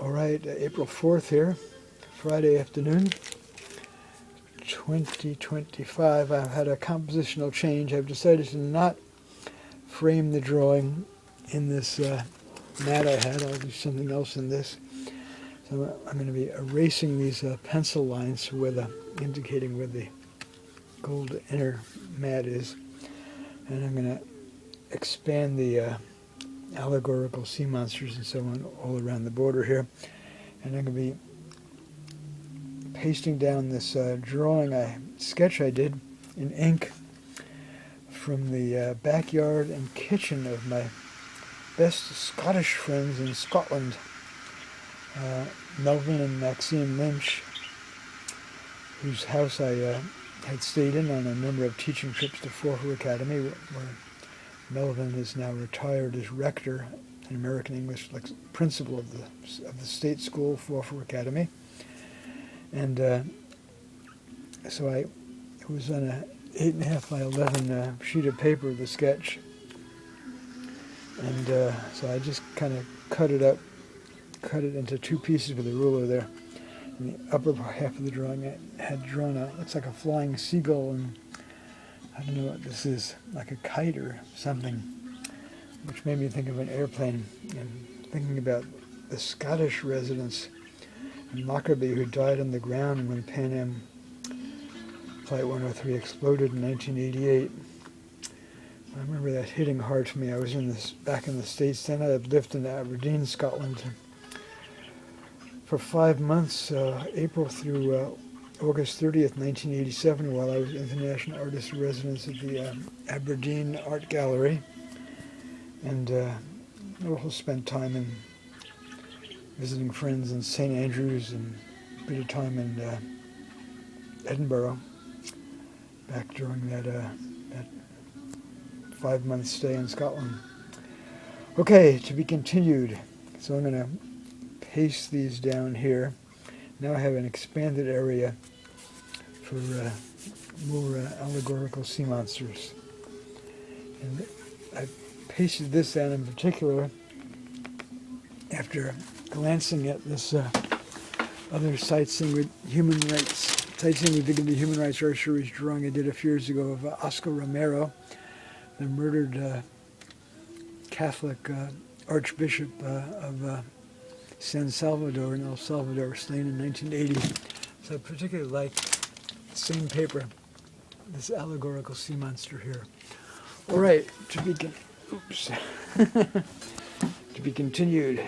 All right, April 4th here, Friday afternoon, 2025. I've had a compositional change. I've decided to not frame the drawing in this mat I had. I'll do something else in this. So I'm going to be erasing these pencil lines indicating where the gold inner mat is. And I'm going to expand the allegorical sea monsters and so on all around the border here. And I'm going to be pasting down this sketch I did in ink from the backyard and kitchen of my best Scottish friends in Scotland, Melvin and Maxine Lynch, whose house I had stayed in on a number of teaching trips to Haifa Academy, where Melvin is now retired as rector in American English, like principal of the state school, Haifa Academy. And so it was on a 8.5 by 11 sheet of paper, the sketch. And so I just kind of cut it into two pieces with a ruler there. In the upper half of the drawing, I had drawn looks like a flying seagull, and I don't know what this is, like a kite or something, which made me think of an airplane, and thinking about the Scottish residents in Lockerbie who died on the ground when PanAm Flight 103 exploded in 1988. I remember that hitting hard to me. I was back in the States then. I had lived in Aberdeen, Scotland, for 5 months, April through August 30th, 1987, while I was International Artist in Residence at the Aberdeen Art Gallery. And also spent time in visiting friends in St. Andrews and a bit of time in Edinburgh back during that 5-month stay in Scotland. Okay, to be continued. So I'm going to paste these down here. Now I have an expanded area for more allegorical sea monsters. And I pasted this down in particular after glancing at this other sightseeing with human rights. Sightseeing with Dignity Human Rights Art Series drawing I did a few years ago of Oscar Romero, the murdered Catholic Archbishop of San Salvador in El Salvador, slain in 1980. So I particularly like the same paper, this allegorical sea monster here. All right, to be continued.